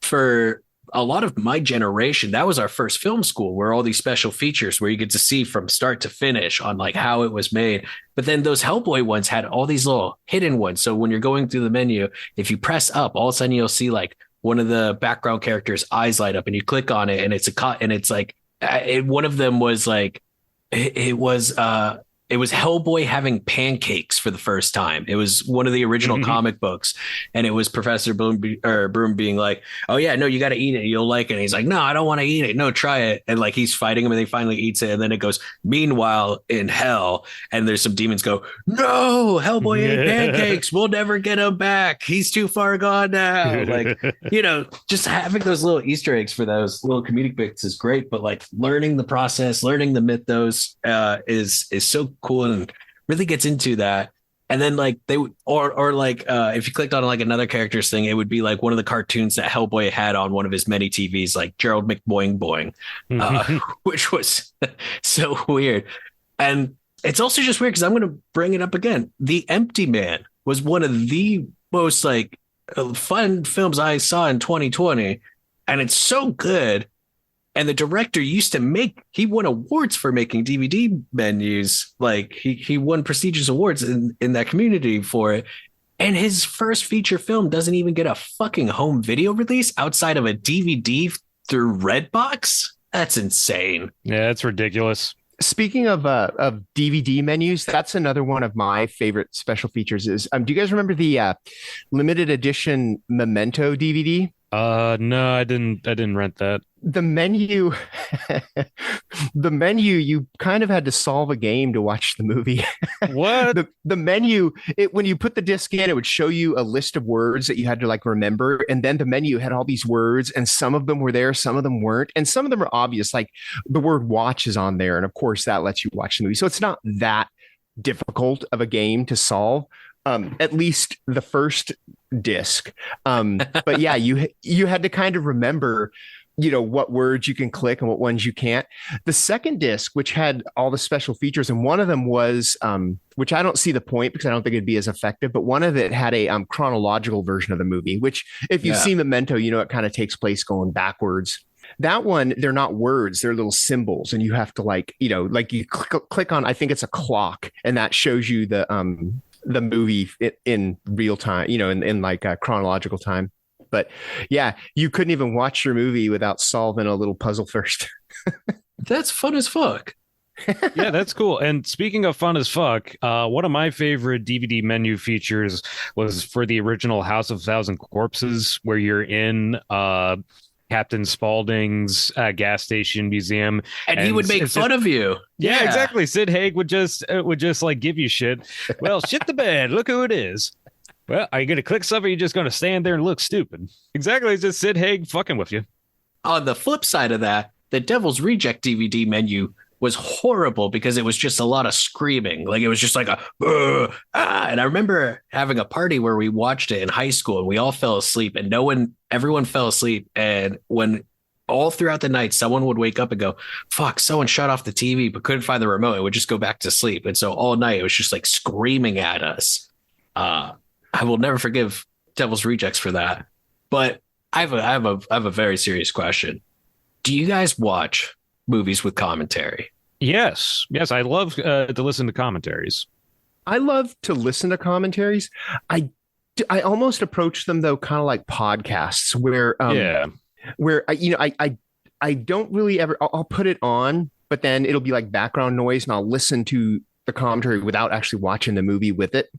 for a lot of my generation, that was our first film school, where all these special features where you get to see from start to finish on like how it was made. But then those Hellboy ones had all these little hidden ones. So when you're going through the menu, if you press up, all of a sudden you'll see like one of the background characters' eyes light up, and you click on it, and it's like one of them was like it was Hellboy having pancakes for the first time. It was one of the original comic books, and it was Professor Broom being like, "Oh yeah, no, you got to eat it. You'll like it." And he's like, "No, I don't want to eat it. No, try it." And like he's fighting him, and he finally eats it. And then it goes, "Meanwhile, in hell," and there's some demons go, "No, Hellboy ate pancakes. We'll never get him back. He's too far gone now." Like, just having those little Easter eggs for those little comedic bits is great. But like learning the process, learning the mythos is so cool and really gets into that. And then like they would, or like if you clicked on like another character's thing, it would be like one of the cartoons that Hellboy had on one of his many TVs, like Gerald McBoing Boing, which was so weird. And it's also just weird because I'm going to bring it up again. The Empty Man was one of the most like fun films I saw in 2020, and it's so good. And the director used to he won awards for making DVD menus. Like he won prestigious awards in that community for it. And his first feature film doesn't even get a fucking home video release outside of a DVD through Redbox. That's insane. Yeah, that's ridiculous. Speaking of DVD menus, that's another one of my favorite special features. Is do you guys remember the limited edition Memento DVD? No, I didn't rent that. The menu, you kind of had to solve a game to watch the movie. What? The menu, when you put the disc in, it would show you a list of words that you had to like remember. And then the menu had all these words, and some of them were there, some of them weren't. And some of them are obvious, like the word watch is on there. And of course that lets you watch the movie. So it's not that difficult of a game to solve. At least the first disc. But yeah, you had to kind of remember, what words you can click and what ones you can't. The second disc, which had all the special features, and one of them was, which I don't see the point because I don't think it'd be as effective, but one of it had a chronological version of the movie, which if you've seen Memento, it kind of takes place going backwards. That one, they're not words, they're little symbols, and you have to like you click on, I think it's a clock, and that shows you the the movie in real time, in like chronological time. But yeah, you couldn't even watch your movie without solving a little puzzle first. That's fun as fuck. Yeah, that's cool. And speaking of fun as fuck, one of my favorite DVD menu features was for the original House of Thousand Corpses, where you're in Captain Spaulding's gas station museum, and he would make fun of you. Yeah, exactly. Sid Haig would just like give you shit. Well, shit the bed. Look who it is. Well, are you going to click something? Or are you just going to stand there and look stupid? Exactly. It's just Sid Haig fucking with you. On the flip side of that, the Devil's Reject DVD menu was horrible because it was just a lot of screaming. Like it was just like and I remember having a party where we watched it in high school and we all fell asleep and everyone fell asleep. And when all throughout the night, someone would wake up and go, fuck, someone shut off the TV, but couldn't find the remote. It would just go back to sleep. And so all night it was just like screaming at us. I will never forgive Devil's Rejects for that. But I have a very serious question. Do you guys watch movies with commentary? Yes, I love to listen to commentaries. I love to listen to commentaries. I almost approach them though kind of like podcasts where I don't really ever I'll put it on, but then it'll be like background noise and I'll listen to the commentary without actually watching the movie with it.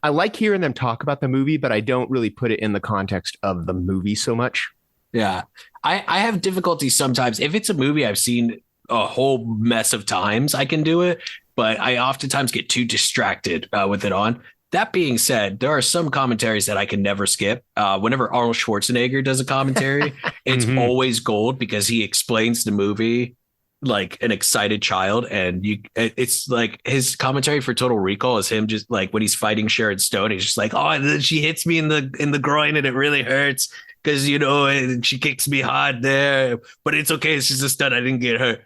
I like hearing them talk about the movie, but I don't really put it in the context of the movie so much. Yeah. I have difficulty sometimes. If it's a movie I've seen a whole mess of times, I can do it, but I oftentimes get too distracted with it on. That being said, there are some commentaries that I can never skip. Whenever Arnold Schwarzenegger does a commentary, it's always gold because he explains the movie like an excited child. And it's like his commentary for Total Recall is him just like when he's fighting Sharon Stone, he's just like, oh, and then she hits me in the groin and it really hurts. Because, she kicks me hard there, but it's okay. It's just a stunt. I didn't get hurt.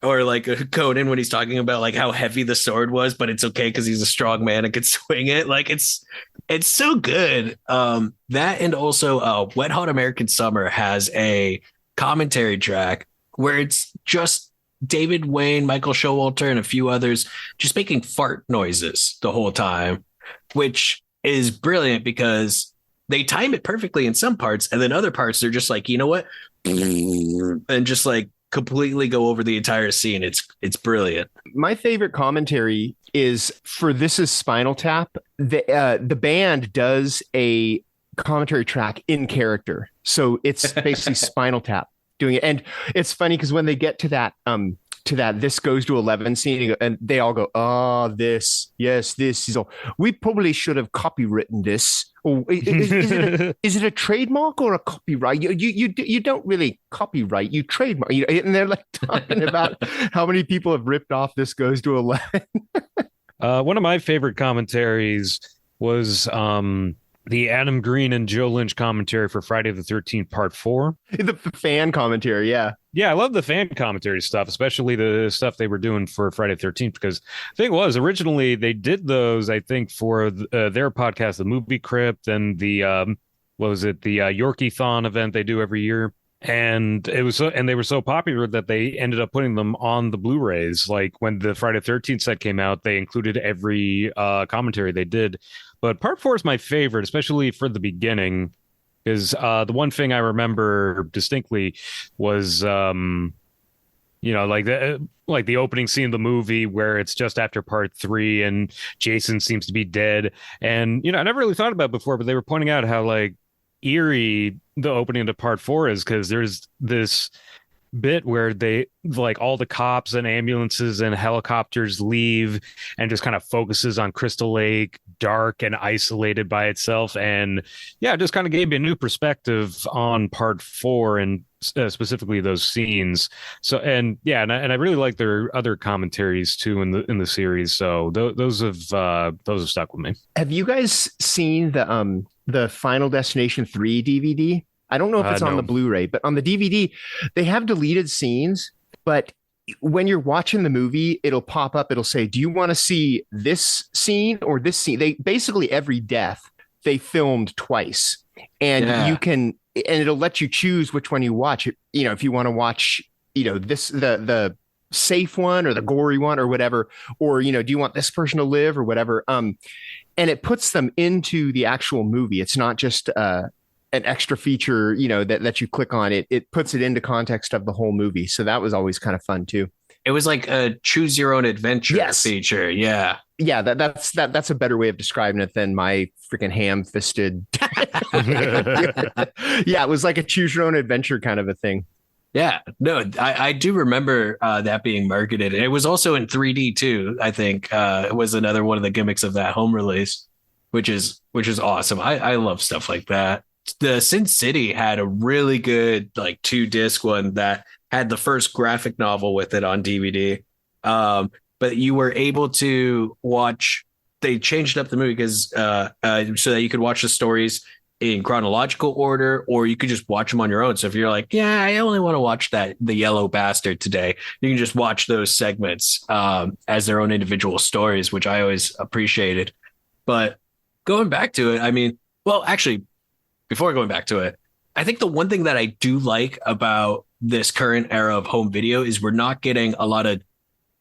Or like Conan when he's talking about like how heavy the sword was, but it's okay because he's a strong man and can swing it. Like it's so good. That and also Wet Hot American Summer has a commentary track where it's just David Wayne, Michael Showalter, and a few others just making fart noises the whole time, which is brilliant because they time it perfectly in some parts, and then other parts they're just like, you know what, and just like completely go over the entire scene. It's brilliant. My favorite commentary is for This Is Spinal Tap. The band does a commentary track in character, so it's basically Spinal Tap doing it, and it's funny because when they get to that this goes to 11 scene and they all go, this is all, we probably should have copywritten this. Or is it a trademark or a copyright? You don't really copyright, you trademark. And they're like talking about how many people have ripped off This Goes to 11. One of my favorite commentaries was the Adam Green and Joe Lynch commentary for Friday the 13th Part 4. The fan commentary, yeah. Yeah, I love the fan commentary stuff, especially the stuff they were doing for Friday the 13th, because the thing was, originally they did those, I think, for their podcast, The Movie Crypt, and the, the Yorkie-thon event they do every year. And they were so popular that they ended up putting them on the Blu-rays. Like when the Friday the 13th set came out, they included every commentary they did. But Part 4 is my favorite, especially for the beginning, because the one thing I remember distinctly was, like the opening scene of the movie where it's just after Part 3 and Jason seems to be dead. And, I never really thought about it before, but they were pointing out how like eerie the opening to Part 4 is, because there's this bit where they like all the cops and ambulances and helicopters leave and just kind of focuses on Crystal Lake, dark and isolated by itself. And yeah, it just kind of gave me a new perspective on Part 4 and specifically those scenes. So, and I really like their other commentaries too in the series. So those have stuck with me. Have you guys seen the Final Destination 3 DVD? I don't know if it's on the Blu-ray, but on the DVD, they have deleted scenes. But when you're watching the movie, it'll pop up. It'll say, do you want to see this scene or this scene? They basically every death they filmed twice. And you can, and it'll let you choose which one you watch. If you want to watch, this, the safe one or the gory one or whatever, or do you want this person to live or whatever. And it puts them into the actual movie. It's not just an extra feature, that you click on. It puts it into context of the whole movie. So that was always kind of fun too. It was like a choose your own adventure feature. Yeah. Yeah, that's a better way of describing it than my freaking ham-fisted. Yeah, it was like a choose your own adventure kind of a thing. Yeah, no, I do remember that being marketed. It was also in 3D too. I think it was another one of the gimmicks of that home release, which is awesome. I love stuff like that. The Sin City had a really good like 2-disc one that had the first graphic novel with it on DVD. But you were able to watch. They changed up the movie because so that you could watch the stories in chronological order, or you could just watch them on your own. So if you're like, yeah, I only want to watch the Yellow Bastard today, you can just watch those segments as their own individual stories, which I always appreciated. But going back to it, I mean, well, actually, before going back to it, I think the one thing that I do like about this current era of home video is we're not getting a lot of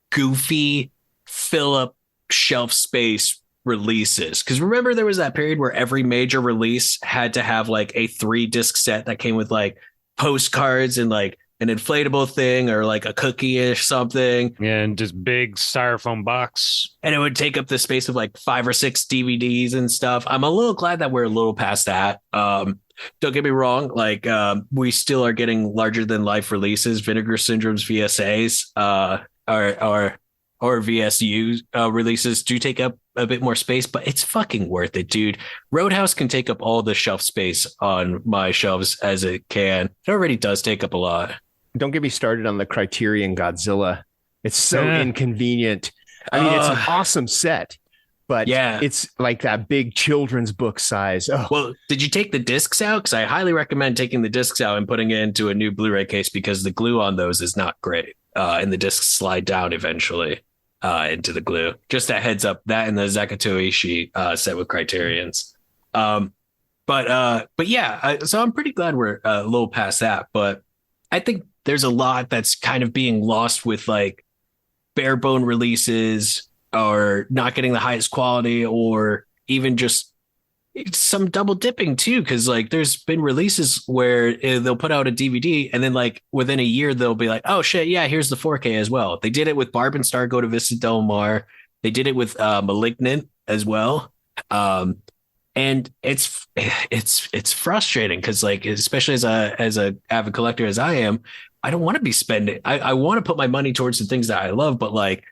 goofy fill up shelf space releases. Because remember, there was that period where every major release had to have like a 3-disc set that came with like postcards and like an inflatable thing or like a cookie-ish something. Yeah, and just big styrofoam box. And it would take up the space of like 5 or 6 DVDs and stuff. I'm a little glad that we're a little past that. Don't get me wrong, like we still are getting larger than life releases. Vinegar Syndrome's VSAs or VSU releases do take up a bit more space, but it's fucking worth it, dude. Roadhouse can take up all the shelf space on my shelves as it can. It already does take up a lot. Don't get me started on the Criterion Godzilla. It's so inconvenient. I mean, it's an awesome set, but it's like that big children's book size. Oh. Well, did you take the discs out? Because I highly recommend taking the discs out and putting it into a new Blu-ray case because the glue on those is not great. And the discs slide down eventually into the glue. Just a heads up, that and the Zakato Ishii set with Criterions. But yeah, so I'm pretty glad we're a little past that. But I think there's a lot that's kind of being lost with like bare bone releases or not getting the highest quality, or even just some double dipping too. Cause like there's been releases where they'll put out a DVD and then like within a year, they'll be like, oh shit. Yeah. Here's the 4K as well. They did it with Barb and Star Go to Vista Del Mar. They did it with Malignant as well. And it's frustrating because like, especially as a avid collector as I am, I don't want to be spending. I want to put my money towards the things that I love, but like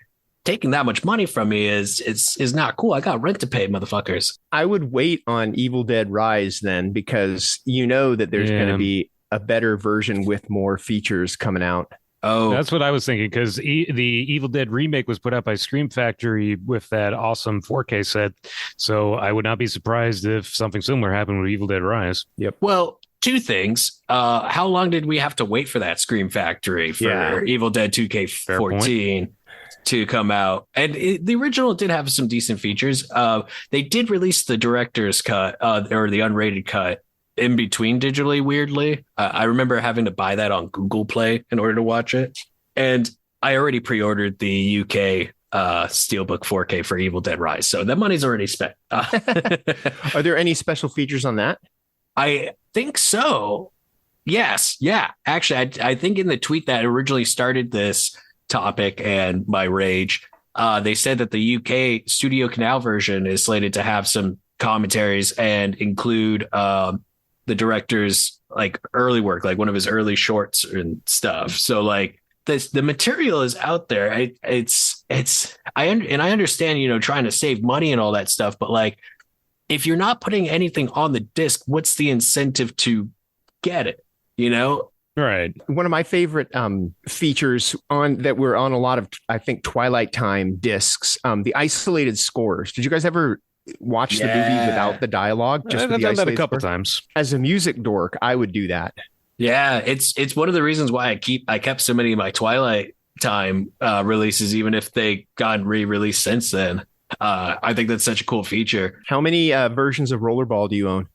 taking that much money from me is not cool. I got rent to pay, motherfuckers. I would wait on Evil Dead Rise then, because you know that there's going to be a better version with more features coming out. Oh, that's what I was thinking, because the Evil Dead remake was put out by Scream Factory with that awesome 4K set. So I would not be surprised if something similar happened with Evil Dead Rise. Yep. Well, two things. How long did we have to wait for that Scream Factory for Evil Dead 2K14 to come out? And the original did have some decent features. They did release the director's cut or the unrated cut in between digitally, weirdly. I remember having to buy that on Google Play in order to watch it. And I already pre-ordered the UK Steelbook 4K for Evil Dead Rise. So that money's already spent. Are there any special features on that? I think so. Yes. Yeah. Actually, I think in the tweet that originally started this topic and my rage, they said that the UK Studio Canal version is slated to have some commentaries and include the director's like early work, like one of his early shorts and stuff. So like the material is out there. I understand, trying to save money and all that stuff, but like if you're not putting anything on the disc, what's the incentive to get it? Right. One of my favorite features that were on a lot of, I think, Twilight Time discs, the isolated scores. Did you guys ever watch the movie without the dialogue? I've done that a couple times. As a music dork, I would do that. Yeah, it's one of the reasons why I kept so many of my Twilight Time releases, even if they got re-released since then. I think that's such a cool feature. How many versions of Rollerball do you own?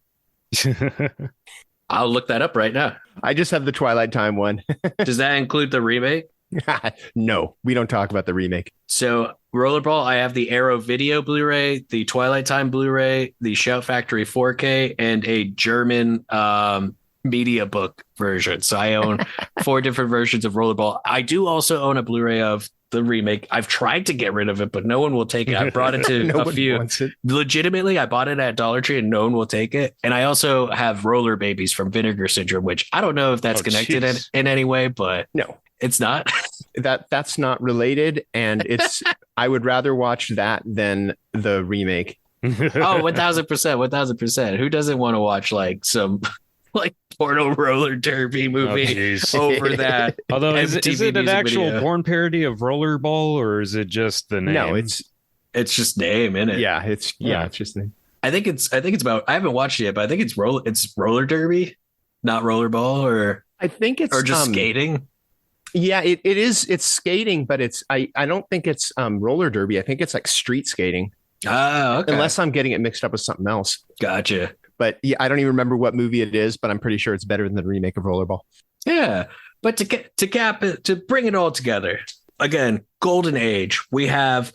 I'll look that up right now. I just have the Twilight Time one. Does that include the remake? No, we don't talk about the remake. So Rollerball, I have the Arrow Video Blu-ray, the Twilight Time Blu-ray, the Shout Factory 4K, and a German media book version. So I own 4 different versions of Rollerball. I do also own a Blu-ray of the remake. I've tried to get rid of it, but no one will take it. I brought it to a few. Legitimately, I bought it at Dollar Tree and no one will take it. And I also have Roller Babies from Vinegar Syndrome, which I don't know if that's connected in any way, but no, it's not. That's not related. And it's, I would rather watch that than the remake. Oh, 1000%. Who doesn't want to watch like some like porno roller derby movie over that? Although is it an actual video. porn parody of Rollerball, or is it just the name? No, it's just name, isn't it? Yeah, it's just name. I think it's about, I haven't watched it yet, but I think it's roller derby, not rollerball, or I think it's just skating. Yeah, it is. It's skating, but I don't think it's roller derby. I think it's like street skating. Oh, okay. Unless I'm getting it mixed up with something else. Gotcha. But yeah, I don't even remember what movie it is, but I'm pretty sure it's better than the remake of Rollerball. Yeah, but to cap it, to bring it all together again, Golden Age. We have,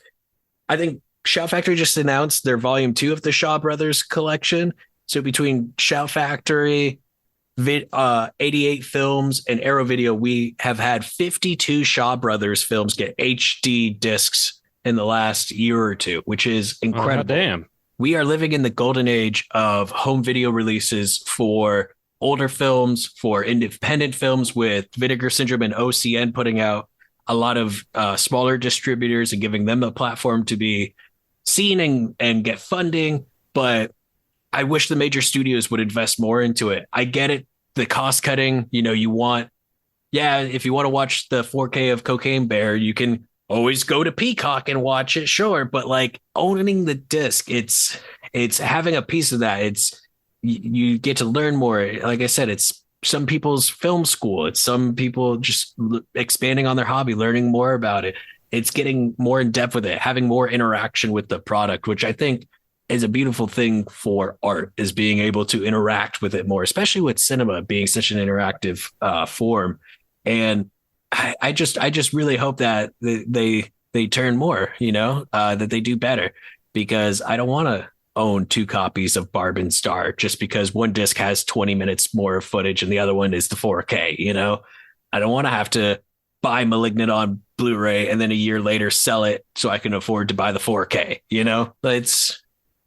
I think Shout Factory just announced their volume 2 of the Shaw Brothers collection. So between Shout Factory, 88 films, and Arrow Video, we have had 52 Shaw Brothers films get HD discs in the last year or two, which is incredible. Oh, damn. We are living in the golden age of home video releases for older films, for independent films, with Vinegar Syndrome and OCN putting out a lot of smaller distributors and giving them a platform to be seen and get funding. But I wish the major studios would invest more into it. I get it. The cost cutting, if you want to watch the 4K of Cocaine Bear, you can always go to Peacock and watch it, sure, but like owning the disc, it's having a piece of that. It's you get to learn more. Like I said, it's some people's film school. It's some people just expanding on their hobby, learning more about it. It's getting more in depth with it, having more interaction with the product, which I think is a beautiful thing for art, is being able to interact with it more, especially with cinema being such an interactive form. And I just really hope that they turn more, that they do better, because I don't want to own 2 copies of Barb and Star just because one disc has 20 minutes more footage and the other one is the 4K. I don't want to have to buy Malignant on Blu-ray and then a year later sell it so I can afford to buy the 4K.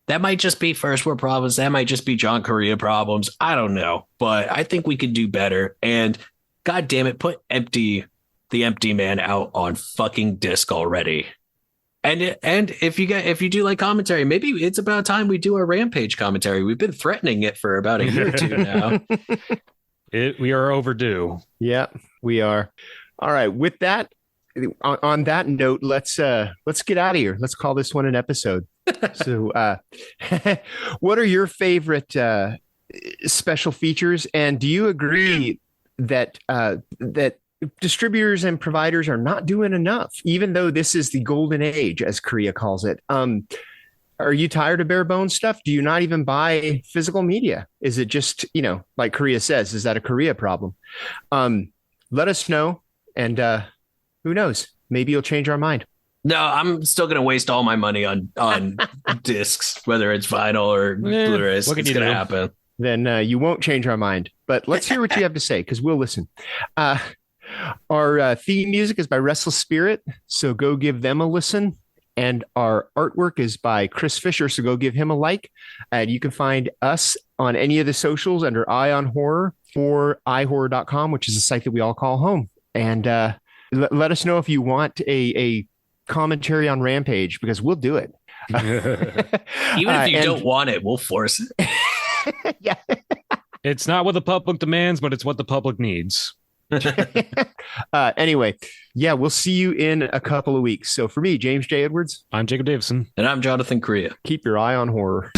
That might just be first world problems. That might just be John Correia problems. I don't know, but I think we could do better. And God damn it, put the Empty Man out on fucking disc already. And if you do like commentary, maybe it's about time we do a Rampage commentary. We've been threatening it for about a year or 2 now. We are overdue. Yeah, we are. All right. With that, on that note, let's get out of here. Let's call this one an episode. So, what are your favorite special features? And do you agree that distributors and providers are not doing enough, even though this is the golden age, as Correia calls it? Are you tired of bare bones stuff? Do you not even buy physical media? Is it just, like Correia says, is that a Correia problem? Let us know. And who knows? Maybe you'll change our mind. No, I'm still going to waste all my money on discs, whether it's vinyl or Blu-rays. It's going to happen. Then you won't change our mind. But let's hear what you have to say, because we'll listen. Our theme music is by Restless Spirit, so go give them a listen. And our artwork is by Chris Fisher, so go give him a like. And you can find us on any of the socials under Eye on Horror or iHorror.com, which is a site that we all call home. And let us know if you want a commentary on Rampage, because we'll do it. Even if you don't want it, we'll force it. Yeah. It's not what the public demands, but it's what the public needs. Anyway, yeah, we'll see you in a couple of weeks. So for me, James J. Edwards. I'm Jacob Davison. And I'm Jonathan Correia. Keep your eye on horror.